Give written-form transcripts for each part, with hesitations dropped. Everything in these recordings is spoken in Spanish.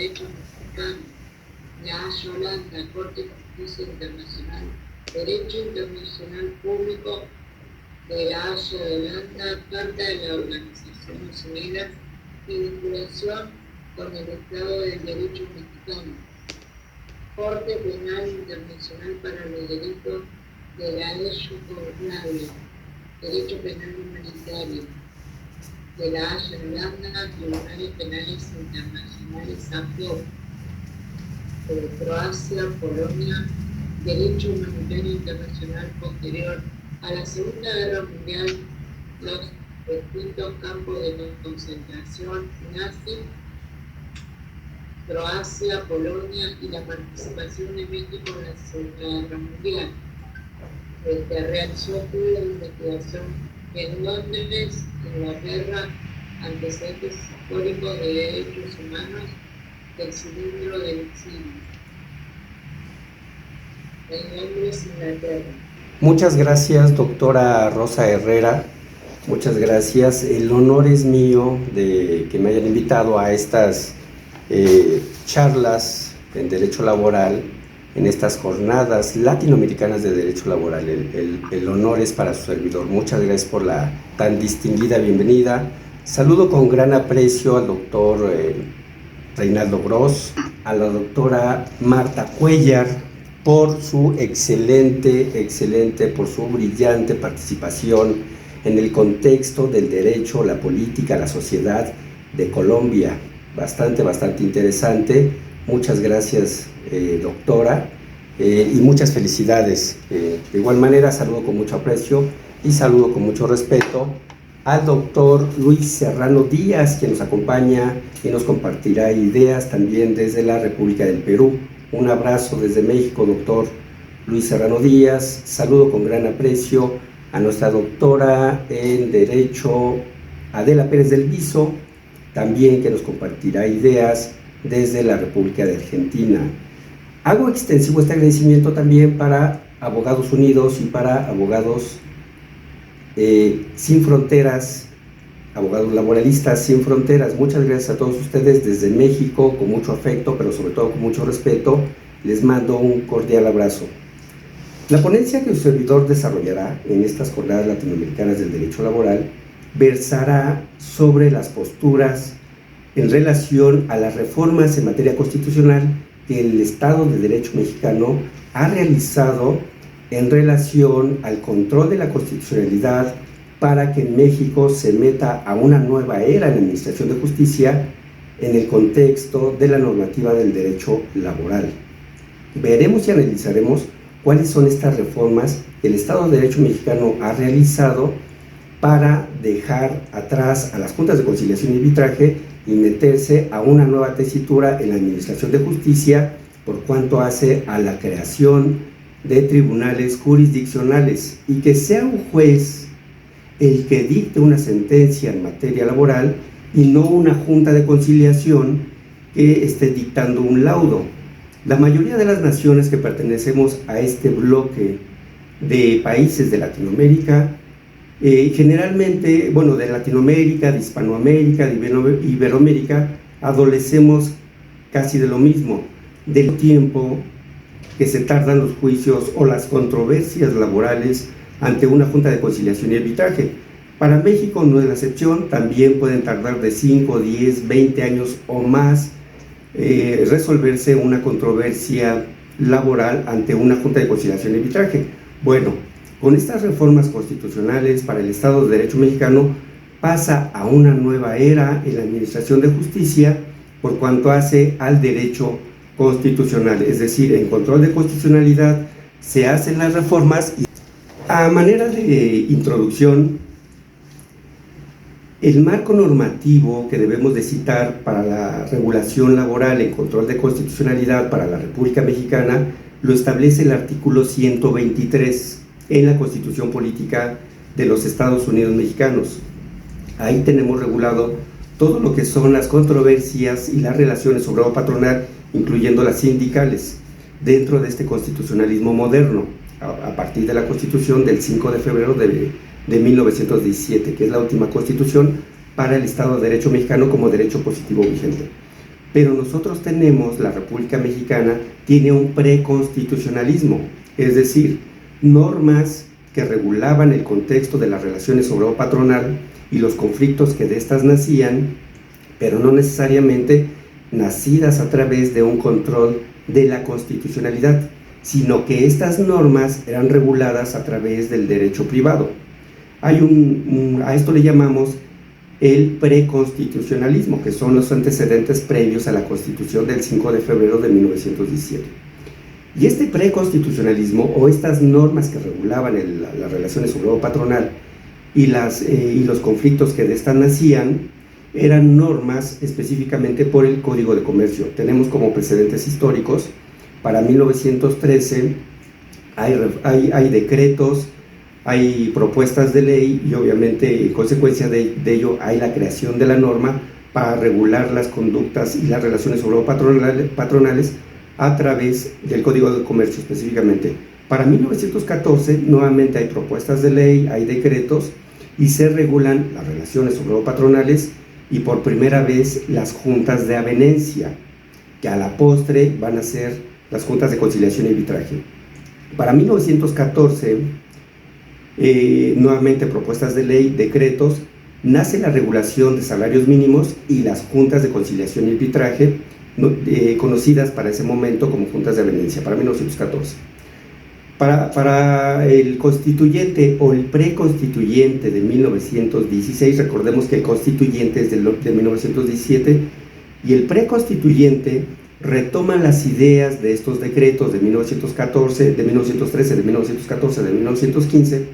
Derecho Mexicano, la Haya Holanda, Corte de Justicia Internacional, Derecho Internacional Público de la Haya de Holanda, Carta de las Organizaciones Unidas y vinculación con el Estado del Derecho Mexicano, Corte Penal Internacional para los Delitos de la ley Yugoslavia, Derecho Penal Humanitario de la Haya de Holanda, Tribunales Penales Internacionales amplios de Croacia, Polonia, Derecho Humanitario Internacional posterior a la Segunda Guerra Mundial, los distintos campos de concentración nazi, Croacia, Polonia y la participación de México en la Segunda Guerra Mundial. Realizó estudios de investigación en Londres, Inglaterra, antecedentes históricos de derechos humanos del cilindro del exilio. En Londres, Inglaterra. Muchas gracias, doctora Rosa Herrera. Muchas gracias. El honor es mío de que me hayan invitado a estas charlas en Derecho Laboral, en estas jornadas latinoamericanas de Derecho Laboral. El honor es para su servidor. Muchas gracias por la tan distinguida bienvenida. Saludo con gran aprecio al doctor Reinaldo Gross, a la doctora Marta Cuellar, por su excelente, por su brillante participación en el contexto del derecho, la política, la sociedad de Colombia. Bastante interesante. Muchas gracias, doctora, y muchas felicidades. De igual manera, saludo con mucho aprecio y saludo con mucho respeto al doctor Luis Serrano Díaz, quien nos acompaña y nos compartirá ideas también desde la República del Perú. Un abrazo desde México, doctor Luis Serrano Díaz. Saludo con gran aprecio a nuestra doctora en Derecho, Adela Pérez del Viso, también que nos compartirá ideas desde la República de Argentina. Hago extensivo este agradecimiento también para Abogados Unidos y para Abogados Sin Fronteras, Abogados Laboralistas Sin Fronteras. Muchas gracias a todos ustedes desde México, con mucho afecto, pero sobre todo con mucho respeto. Les mando un cordial abrazo. La ponencia que su servidor desarrollará en estas jornadas latinoamericanas del derecho laboral versará sobre las posturas en relación a las reformas en materia constitucional que el Estado de Derecho mexicano ha realizado en relación al control de la constitucionalidad para que México se meta a una nueva era en la administración de justicia en el contexto de la normativa del derecho laboral. Veremos y analizaremos cuáles son estas reformas que el Estado de Derecho mexicano ha realizado para dejar atrás a las juntas de conciliación y arbitraje y meterse a una nueva tesitura en la administración de justicia por cuanto hace a la creación de tribunales jurisdiccionales, y que sea un juez el que dicte una sentencia en materia laboral y no una junta de conciliación que esté dictando un laudo. La mayoría de las naciones que pertenecemos a este bloque de países de Latinoamérica, generalmente, de Latinoamérica, de Hispanoamérica, de Iberoamérica, adolecemos casi de lo mismo, del tiempo que se tardan los juicios o las controversias laborales ante una junta de conciliación y arbitraje. Para México no es la excepción, también pueden tardar de 5, 10, 20 años o más resolverse una controversia laboral ante una junta de conciliación y arbitraje. Bueno, con estas reformas constitucionales para el Estado de Derecho mexicano pasa a una nueva era en la administración de justicia por cuanto hace al derecho constitucional, es decir, en control de constitucionalidad se hacen las reformas. Y a manera de introducción, el marco normativo que debemos de citar para la regulación laboral en control de constitucionalidad para la República Mexicana lo establece el artículo 123 en la Constitución Política de los Estados Unidos Mexicanos. Ahí tenemos regulado todo lo que son las controversias y las relaciones obrero-patronal, incluyendo las sindicales, dentro de este constitucionalismo moderno, a partir de la Constitución del 5 de febrero de 1917, que es la última constitución para el Estado de Derecho mexicano como derecho positivo vigente. pero nosotros tenemos, la República Mexicana tiene un preconstitucionalismo, es decir, normas que regulaban el contexto de las relaciones obrero-patronal y los conflictos que de estas nacían, pero no necesariamente nacidas a través de un control de la constitucionalidad, sino que estas normas eran reguladas a través del derecho privado. A esto le llamamos el preconstitucionalismo, que son los antecedentes previos a la Constitución del 5 de febrero de 1917. Y este preconstitucionalismo, o estas normas que regulaban las relaciones obrero-patronal y los conflictos que de estas nacían, eran normas específicamente por el Código de Comercio. Tenemos como precedentes históricos, para 1913 hay decretos, hay propuestas de ley y obviamente en consecuencia de ello hay la creación de la norma para regular las conductas y las relaciones obrero-patronales a través del Código de Comercio específicamente. Para 1914 nuevamente hay propuestas de ley, hay decretos y se regulan las relaciones obrero-patronales y por primera vez las juntas de avenencia, que a la postre van a ser las juntas de conciliación y arbitraje. Para 1914, nuevamente propuestas de ley, decretos, nace la regulación de salarios mínimos y las juntas de conciliación y arbitraje, conocidas para ese momento como juntas de avenencia, para 1914. Para el constituyente o el preconstituyente de 1916, recordemos que el constituyente es de 1917 y el preconstituyente retoma las ideas de estos decretos de 1914, de 1913, de 1914, de 1915,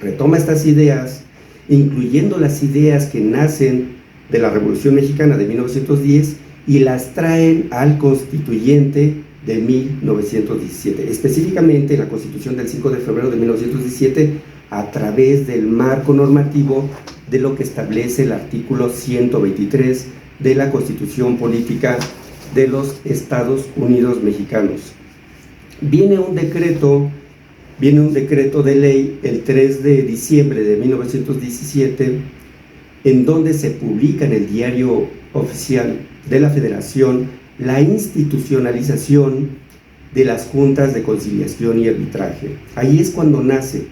retoma estas ideas, incluyendo las ideas que nacen de la Revolución Mexicana de 1910 y las traen al constituyente de 1917, específicamente en la Constitución del 5 de febrero de 1917, a través del marco normativo de lo que establece el artículo 123 de la Constitución Política de los Estados Unidos Mexicanos. Viene un decreto de ley el 3 de diciembre de 1917, en donde se publica en el Diario Oficial de la Federación la institucionalización de las juntas de conciliación y arbitraje. Ahí es cuando nace,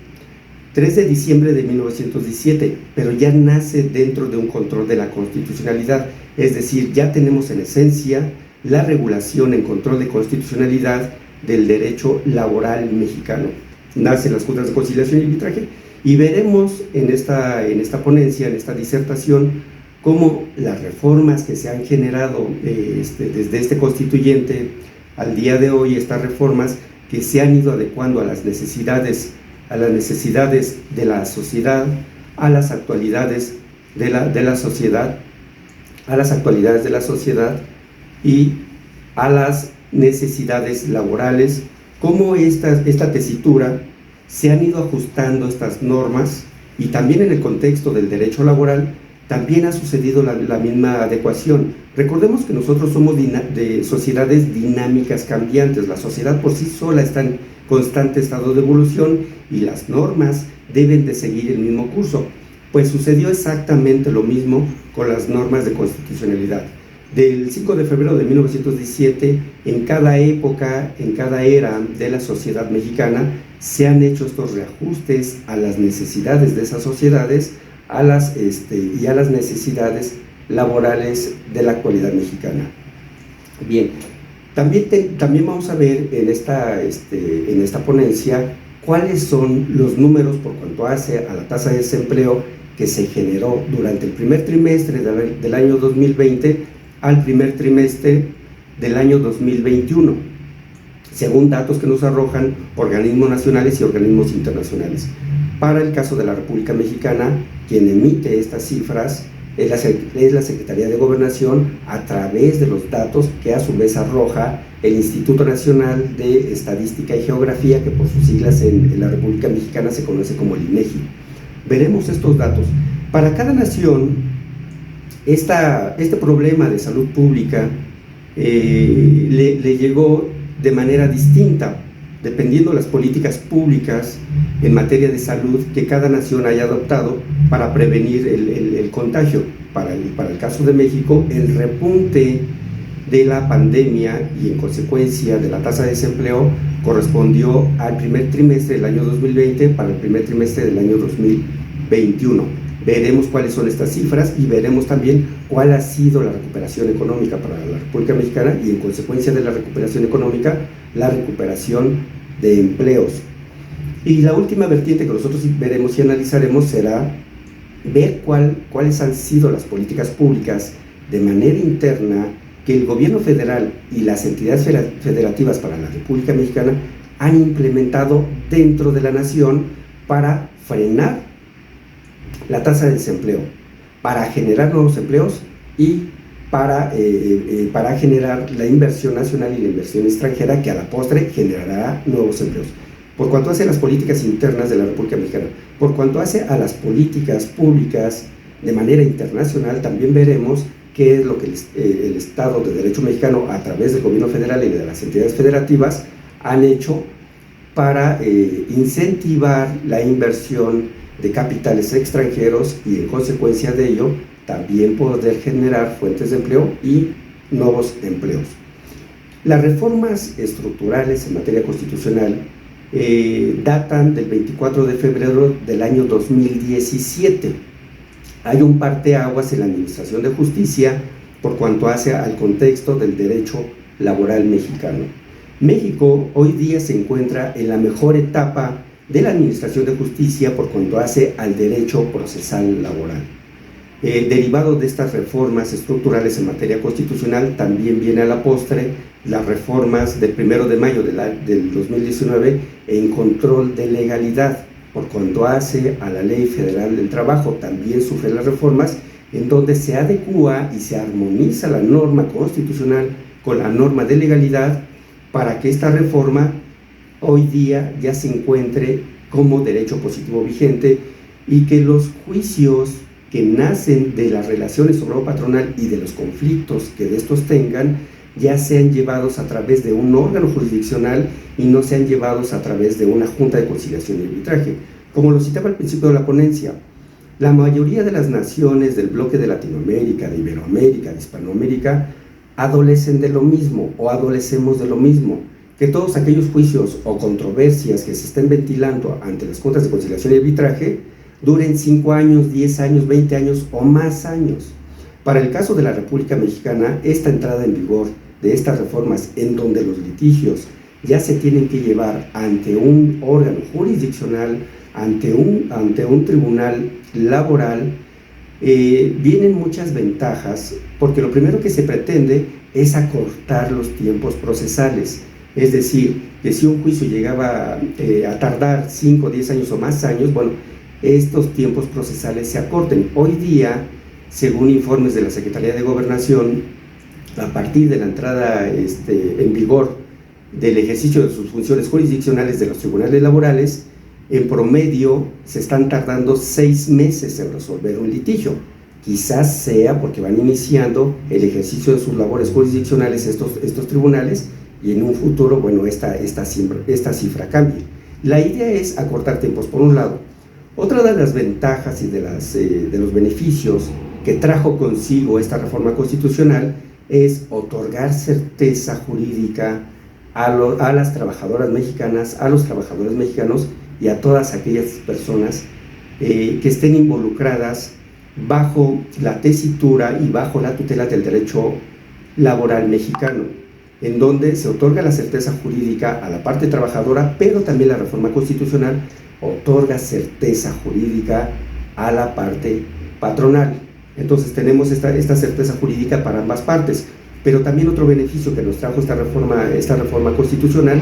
3 de diciembre de 1917, pero ya nace dentro de un control de la constitucionalidad, es decir, ya tenemos en esencia la regulación en control de constitucionalidad del derecho laboral mexicano. Nacen las juntas de conciliación y arbitraje y veremos en esta ponencia, en esta disertación, cómo las reformas que se han generado desde este constituyente al día de hoy, estas reformas que se han ido adecuando a las necesidades de la sociedad, a las actualidades de la sociedad, y a las necesidades laborales, cómo esta tesitura se han ido ajustando estas normas, y también en el contexto del derecho laboral también ha sucedido la misma adecuación. Recordemos que nosotros somos de sociedades dinámicas cambiantes, la sociedad por sí sola está en constante estado de evolución y las normas deben de seguir el mismo curso. Pues sucedió exactamente lo mismo con las normas de constitucionalidad. Del 5 de febrero de 1917, en cada época, en cada era de la sociedad mexicana, se han hecho estos reajustes a las necesidades de esas sociedades, y a las necesidades laborales de la actualidad mexicana. Bien, también vamos a ver en esta ponencia cuáles son los números por cuanto hace a la tasa de desempleo que se generó durante el primer trimestre del año 2020 al primer trimestre del año 2021, según datos que nos arrojan organismos nacionales y organismos internacionales. Para el caso de la República Mexicana, quien emite estas cifras es la Secretaría de Gobernación a través de los datos que a su vez arroja el Instituto Nacional de Estadística y Geografía, que por sus siglas en la República Mexicana se conoce como el INEGI. Veremos estos datos. Para cada nación, este problema de salud pública le llegó de manera distinta, dependiendo de las políticas públicas en materia de salud que cada nación haya adoptado para prevenir el contagio. Para el caso de México, el repunte de la pandemia y en consecuencia de la tasa de desempleo correspondió al primer trimestre del año 2020 para el primer trimestre del año 2021. Veremos cuáles son estas cifras y veremos también cuál ha sido la recuperación económica para la República Mexicana y en consecuencia de la recuperación económica, la recuperación de empleos. Y la última vertiente que nosotros veremos y analizaremos será ver cuáles han sido las políticas públicas de manera interna que el gobierno federal y las entidades federativas para la República Mexicana han implementado dentro de la nación para frenar la tasa de desempleo, para generar nuevos empleos y para generar la inversión nacional y la inversión extranjera que a la postre generará nuevos empleos. Por cuanto hace a las políticas internas de la República Mexicana, por cuanto hace a las políticas públicas de manera internacional, también veremos qué es lo que el Estado de Derecho mexicano, a través del gobierno federal y de las entidades federativas, han hecho para incentivar la inversión de capitales extranjeros y en consecuencia de ello también poder generar fuentes de empleo y nuevos empleos. Las reformas estructurales en materia constitucional datan del 24 de febrero del año 2017. Hay un parteaguas en la Administración de Justicia por cuanto hace al contexto del derecho laboral mexicano. México hoy día se encuentra en la mejor etapa de la Administración de Justicia por cuanto hace al derecho procesal laboral. Derivado de estas reformas estructurales en materia constitucional, también viene a la postre las reformas del 1 de mayo del 2019 en control de legalidad. Por cuanto hace a la Ley Federal del Trabajo, también sufre las reformas en donde se adecúa y se armoniza la norma constitucional con la norma de legalidad para que esta reforma hoy día ya se encuentre como derecho positivo vigente y que los juicios que nacen de las relaciones obrero-patronal y de los conflictos que de estos tengan ya sean llevados a través de un órgano jurisdiccional y no sean llevados a través de una junta de conciliación y arbitraje. Como lo citaba al principio de la ponencia, la mayoría de las naciones del bloque de Latinoamérica, de Iberoamérica, de Hispanoamérica, adolecen de lo mismo o adolecemos de lo mismo, que todos aquellos juicios o controversias que se estén ventilando ante las juntas de conciliación y arbitraje duren 5 años, 10 años, 20 años o más años. Para el caso de la República Mexicana, esta entrada en vigor de estas reformas en donde los litigios ya se tienen que llevar ante un órgano jurisdiccional, ante un tribunal laboral, vienen muchas ventajas, porque lo primero que se pretende es acortar los tiempos procesales. Es decir, que si un juicio llegaba a tardar 5, 10 años o más años, bueno, estos tiempos procesales se acorten. Hoy día, según informes de la Secretaría de Gobernación, a partir de la entrada en vigor del ejercicio de sus funciones jurisdiccionales de los tribunales laborales, en promedio se están tardando 6 meses en resolver un litigio. Quizás sea porque van iniciando el ejercicio de sus labores jurisdiccionales estos tribunales y en un futuro, bueno, esta cifra cambie. La idea es acortar tiempos, por un lado. Otra de las ventajas y de los beneficios que trajo consigo esta reforma constitucional es otorgar certeza jurídica a las trabajadoras mexicanas, a los trabajadores mexicanos y a todas aquellas personas que estén involucradas bajo la tesitura y bajo la tutela del derecho laboral mexicano, en donde se otorga la certeza jurídica a la parte trabajadora, pero también la reforma constitucional otorga certeza jurídica a la parte patronal. Entonces tenemos esta certeza jurídica para ambas partes, pero también otro beneficio que nos trajo esta reforma constitucional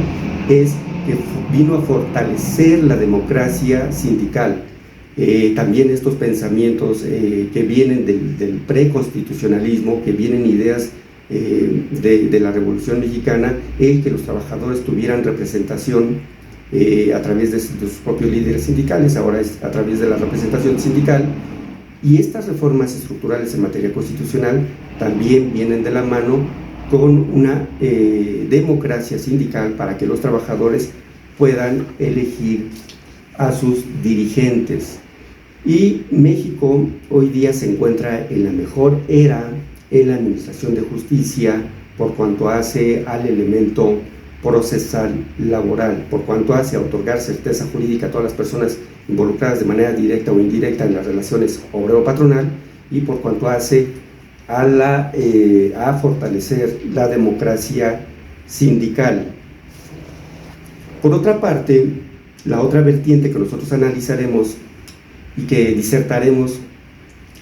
es que vino a fortalecer la democracia sindical. También estos pensamientos que vienen del preconstitucionalismo, que vienen ideas de la Revolución Mexicana, el que los trabajadores tuvieran representación a través de sus propios líderes sindicales, ahora es a través de la representación sindical. Y estas reformas estructurales en materia constitucional también vienen de la mano con una democracia sindical para que los trabajadores puedan elegir a sus dirigentes. Y México hoy día se encuentra en la mejor era en la administración de justicia por cuanto hace al elemento procesal laboral, por cuanto hace a otorgar certeza jurídica a todas las personas involucradas de manera directa o indirecta en las relaciones obrero-patronal, y por cuanto hace a fortalecer la democracia sindical. Por otra parte, la otra vertiente que nosotros analizaremos y que disertaremos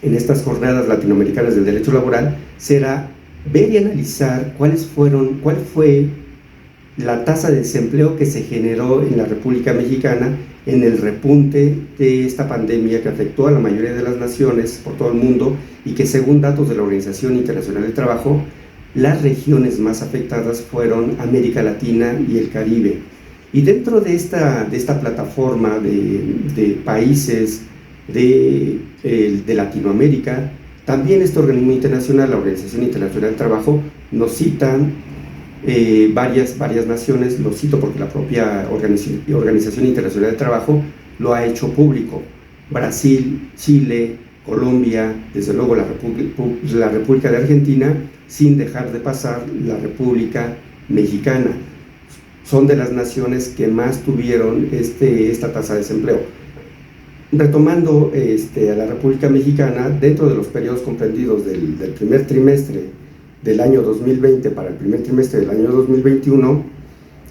en estas jornadas latinoamericanas del derecho laboral será ver y analizar cuál fue la tasa de desempleo que se generó en la República Mexicana en el repunte de esta pandemia que afectó a la mayoría de las naciones por todo el mundo, y que, según datos de la Organización Internacional del Trabajo, las regiones más afectadas fueron América Latina y el Caribe. Y dentro de esta plataforma de países de Latinoamérica, también este organismo internacional, la Organización Internacional del Trabajo, nos citan varias naciones. Lo cito porque la propia Organización Internacional del Trabajo lo ha hecho público: Brasil, Chile, Colombia, desde luego la República de Argentina, sin dejar de pasar la República Mexicana. Son de las naciones que más tuvieron esta tasa de desempleo. Retomando a la República Mexicana, dentro de los periodos comprendidos del primer trimestre del año 2020 para el primer trimestre del año 2021,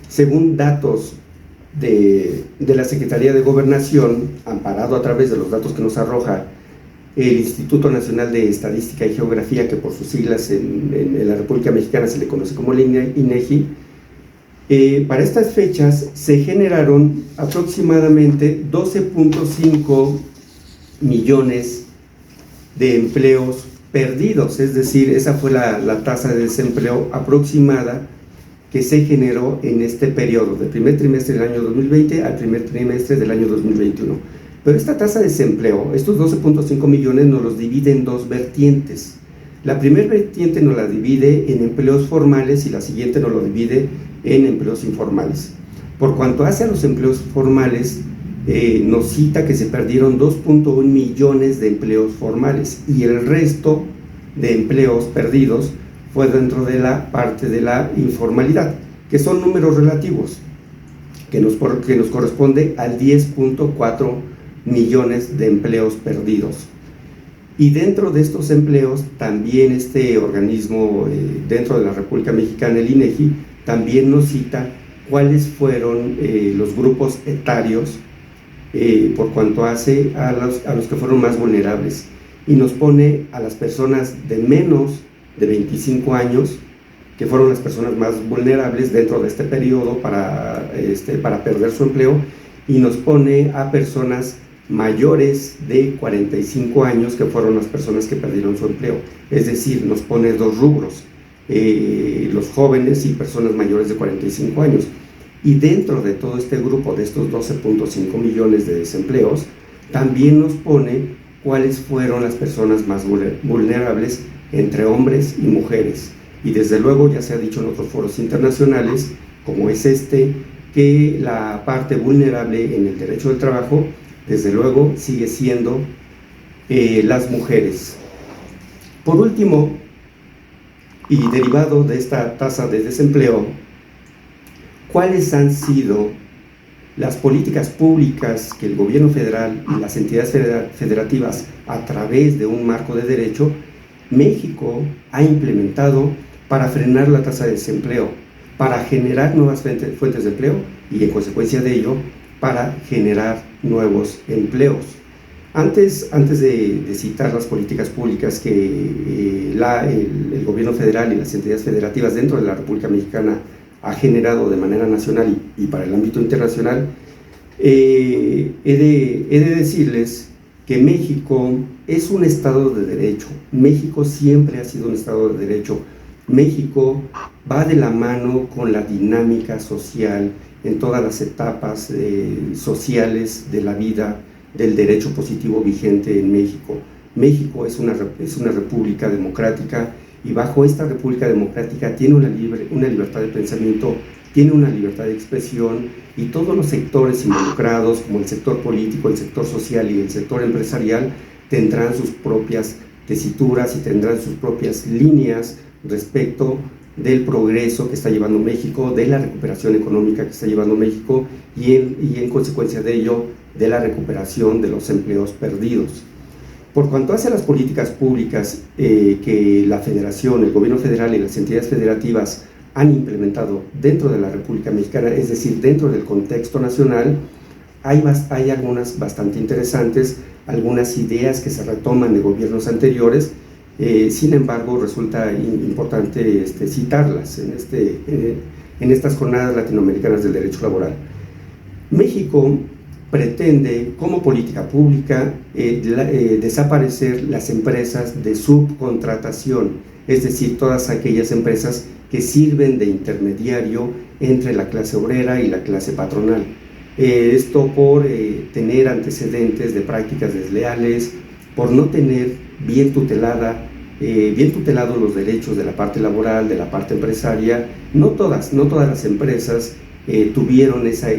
según datos de la Secretaría de Gobernación, amparado a través de los datos que nos arroja el Instituto Nacional de Estadística y Geografía, que por sus siglas en la República Mexicana se le conoce como el INEGI, para estas fechas se generaron aproximadamente 12.5 millones de empleos perdidos, es decir, esa fue la tasa de desempleo aproximada que se generó en este periodo, del primer trimestre del año 2020 al primer trimestre del año 2021. Pero esta tasa de desempleo, estos 12.5 millones, nos los divide en dos vertientes. La primera vertiente nos la divide en empleos formales y la siguiente nos lo divide en empleos informales. Por cuanto hace a los empleos formales, nos cita que se perdieron 2.1 millones de empleos formales, y el resto de empleos perdidos fue dentro de la parte de la informalidad, que son números relativos, que nos corresponde al 10.4 millones de empleos perdidos. Y dentro de estos empleos, también este organismo dentro de la República Mexicana, el INEGI, también nos cita cuáles fueron los grupos etarios por cuanto hace a los que fueron más vulnerables, y nos pone a las personas de menos de 25 años, que fueron las personas más vulnerables dentro de este periodo para perder su empleo, y nos pone a personas mayores de 45 años, que fueron las personas que perdieron su empleo. Es decir, nos pone dos rubros, los jóvenes y personas mayores de 45 años. Y dentro de todo este grupo, de estos 12.5 millones de desempleos, también nos pone cuáles fueron las personas más vulnerables entre hombres y mujeres. Y desde luego ya se ha dicho en otros foros internacionales, como es que la parte vulnerable en el derecho del trabajo, desde luego, sigue siendo las mujeres. Por último, y derivado de esta tasa de desempleo, ¿cuáles han sido las políticas públicas que el gobierno federal y las entidades federativas, a través de un marco de derecho, México ha implementado para frenar la tasa de desempleo, para generar nuevas fuentes de empleo y, en consecuencia de ello, para generar nuevos empleos? Antes de citar las políticas públicas que el gobierno federal y las entidades federativas dentro de la República Mexicana ha generado de manera nacional y para el ámbito internacional, he de decirles que México es un Estado de derecho. México siempre ha sido un Estado de derecho. México va de la mano con la dinámica social en todas las etapas sociales de la vida del derecho positivo vigente en México. México es una república democrática, y bajo esta república democrática tiene una libertad de pensamiento, tiene una libertad de expresión, y todos los sectores involucrados, como el sector político, el sector social y el sector empresarial, tendrán sus propias tesituras y tendrán sus propias líneas respecto del progreso que está llevando México, de la recuperación económica que está llevando México y en consecuencia de ello, de la recuperación de los empleos perdidos. Por cuanto hace a las políticas públicas que la Federación, el Gobierno Federal y las entidades federativas han implementado dentro de la República Mexicana, es decir, dentro del contexto nacional, hay algunas bastante interesantes, algunas ideas que se retoman de gobiernos anteriores. Sin embargo, resulta importante citarlas en estas jornadas latinoamericanas del derecho laboral. México pretende, como política pública, desaparecer las empresas de subcontratación, es decir, todas aquellas empresas que sirven de intermediario entre la clase obrera y la clase patronal. Esto por tener antecedentes de prácticas desleales, por no tener bien tutelados los derechos de la parte laboral, de la parte empresaria. No todas las empresas tuvieron esa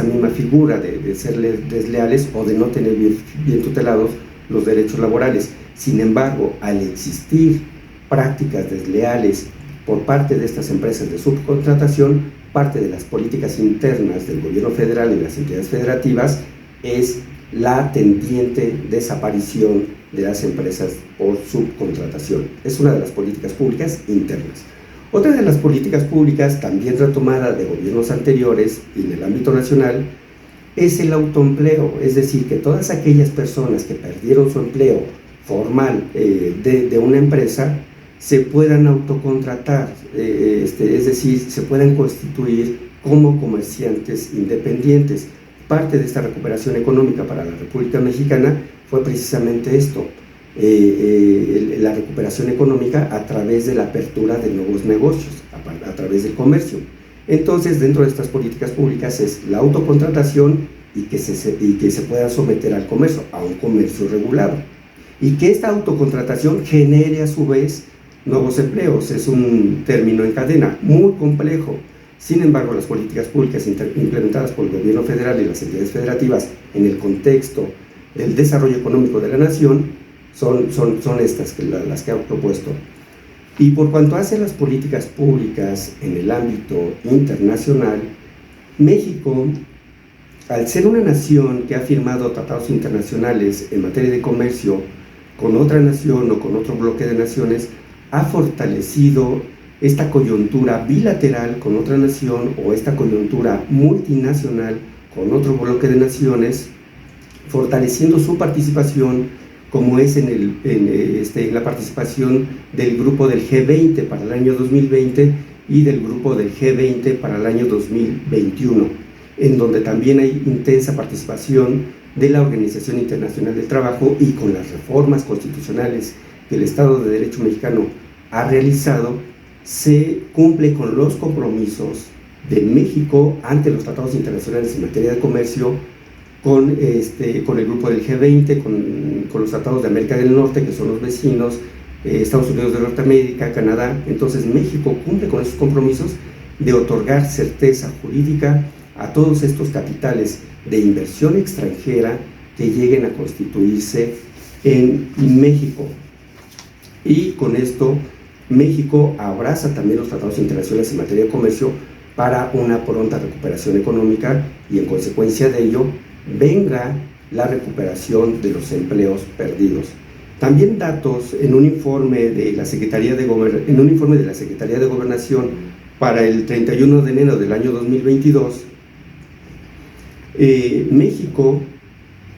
misma figura de ser desleales o de no tener bien tutelados los derechos laborales. Sin embargo, al existir prácticas desleales por parte de estas empresas de subcontratación, parte de las políticas internas del gobierno federal y las entidades federativas es la tendiente desaparición de las empresas por subcontratación. Es una de las políticas públicas internas. Otra de las políticas públicas, también retomada de gobiernos anteriores y en el ámbito nacional, es el autoempleo, es decir, que todas aquellas personas que perdieron su empleo formal de una empresa se puedan autocontratar, es decir, se puedan constituir como comerciantes independientes. Parte de esta recuperación económica para la República Mexicana fue precisamente esto, la recuperación económica a través de la apertura de nuevos negocios, a través del comercio. Entonces, dentro de estas políticas públicas es la autocontratación y que se pueda someter al comercio, a un comercio regulado. Y que esta autocontratación genere a su vez nuevos empleos. Es un término en cadena muy complejo. Sin embargo, las políticas públicas implementadas por el gobierno federal y las entidades federativas en el contexto del desarrollo económico de la nación son estas las que han propuesto. Y por cuanto hace las políticas públicas en el ámbito internacional, México, al ser una nación que ha firmado tratados internacionales en materia de comercio con otra nación o con otro bloque de naciones, ha fortalecido esta coyuntura bilateral con otra nación o esta coyuntura multinacional con otro bloque de naciones, fortaleciendo su participación, como es en la participación del grupo del G20 para el año 2020 y del grupo del G20 para el año 2021, en donde también hay intensa participación de la Organización Internacional del Trabajo, y con las reformas constitucionales que el Estado de Derecho mexicano ha realizado, se cumple con los compromisos de México ante los tratados internacionales en materia de comercio, con el grupo del G20, con los tratados de América del Norte, que son los vecinos, Estados Unidos de Norteamérica, Canadá. Entonces México cumple con esos compromisos de otorgar certeza jurídica a todos estos capitales de inversión extranjera que lleguen a constituirse en México. Y con esto México abraza también los tratados internacionales en materia de comercio para una pronta recuperación económica, y en consecuencia de ello venga la recuperación de los empleos perdidos. También datos en un informe de la Secretaría de Gobernación para el 31 de enero del año 2022, México,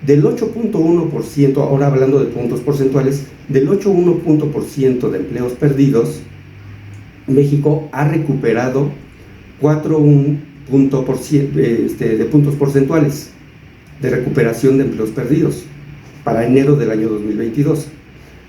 del 8.1%, ahora hablando de puntos porcentuales, del 8.1% de empleos perdidos, México ha recuperado 4.1 de puntos porcentuales de recuperación de empleos perdidos para enero del año 2022.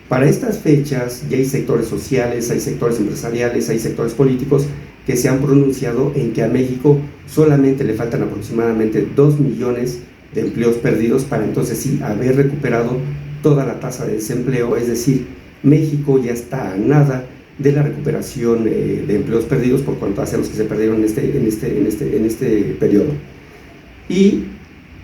Para estas fechas ya hay sectores sociales, hay sectores empresariales, hay sectores políticos que se han pronunciado en que a México solamente le faltan aproximadamente 2 millones de empleos perdidos para entonces sí haber recuperado toda la tasa de desempleo. Es decir, México ya está a nada de la recuperación de empleos perdidos por cuanto hace a los que se perdieron en este periodo. Y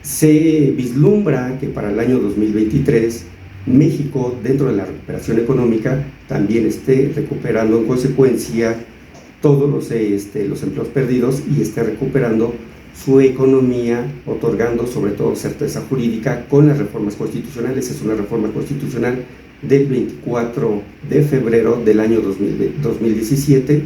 se vislumbra que para el año 2023 México, dentro de la recuperación económica, también esté recuperando en consecuencia todos los empleos perdidos y esté recuperando su economía, otorgando sobre todo certeza jurídica con las reformas constitucionales. Es una reforma constitucional del 24 de febrero del año 2017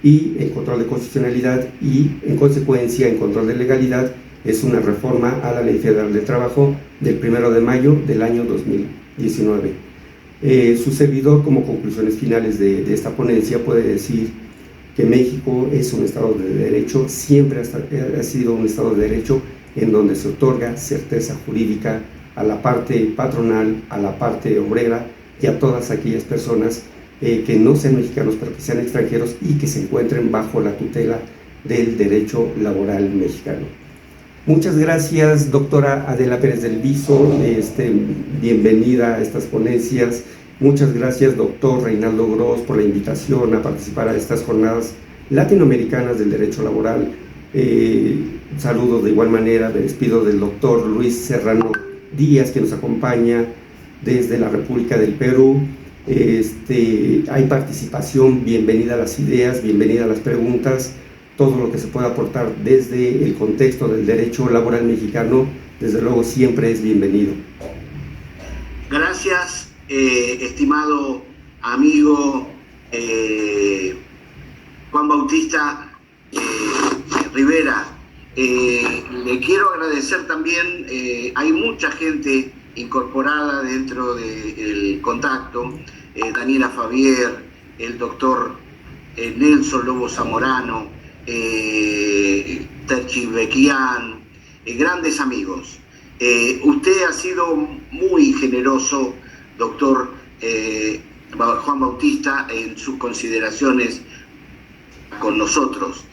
y en control de constitucionalidad y en consecuencia en control de legalidad es una reforma a la Ley Federal del Trabajo del 1 de mayo del año 2019. Su servidor, como conclusiones finales de esta ponencia, puede decir que México es un Estado de Derecho, siempre ha sido un Estado de Derecho en donde se otorga certeza jurídica a la parte patronal, a la parte obrera y a todas aquellas personas que no sean mexicanos pero que sean extranjeros y que se encuentren bajo la tutela del derecho laboral mexicano. Muchas gracias, doctora Adela Pérez del Viso, bienvenida a estas ponencias. Muchas gracias, doctor Reinaldo Gross, por la invitación a participar a estas jornadas latinoamericanas del derecho laboral. Saludos de igual manera, me despido del doctor Luis Serrano Díaz, que nos acompaña desde la República del Perú. Hay participación, bienvenida a las ideas, bienvenida a las preguntas. Todo lo que se pueda aportar desde el contexto del derecho laboral mexicano, desde luego siempre es bienvenido. Gracias, estimado amigo Juan Bautista Rivera. Le quiero agradecer también, hay mucha gente incorporada dentro del contacto, Daniela Fabier, el doctor Nelson Lobo Zamorano, Terchi Bequian, grandes amigos. Usted ha sido muy generoso, doctor Juan Bautista, en sus consideraciones con nosotros.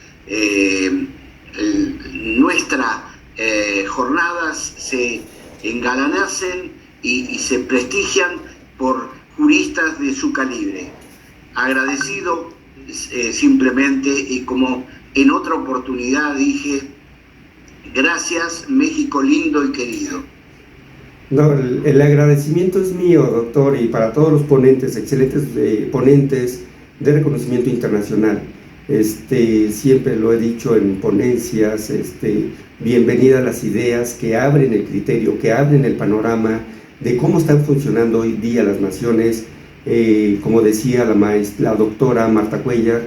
Nuestras jornadas se engalanacen y se prestigian por juristas de su calibre. Agradecido simplemente, y como en otra oportunidad dije, gracias México lindo y querido. No, el agradecimiento es mío, doctor, y para todos los ponentes, excelentes ponentes de reconocimiento internacional. Siempre lo he dicho en ponencias, bienvenida a las ideas que abren el criterio, que abren el panorama de cómo están funcionando hoy día las naciones. Como decía la doctora Marta Cuellar,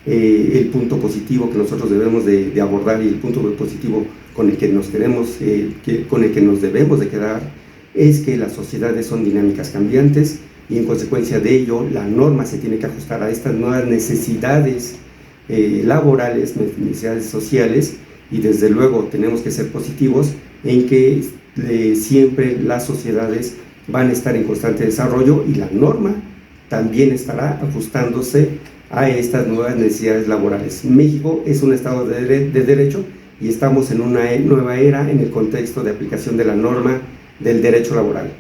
el punto positivo que nosotros debemos de abordar y el punto positivo con el que nos debemos de quedar es que las sociedades son dinámicas cambiantes y en consecuencia de ello la norma se tiene que ajustar a estas nuevas necesidades laborales, necesidades sociales, y desde luego tenemos que ser positivos en que siempre las sociedades van a estar en constante desarrollo y la norma también estará ajustándose a estas nuevas necesidades laborales. México es un Estado de derecho y estamos en una nueva era en el contexto de aplicación de la norma del derecho laboral.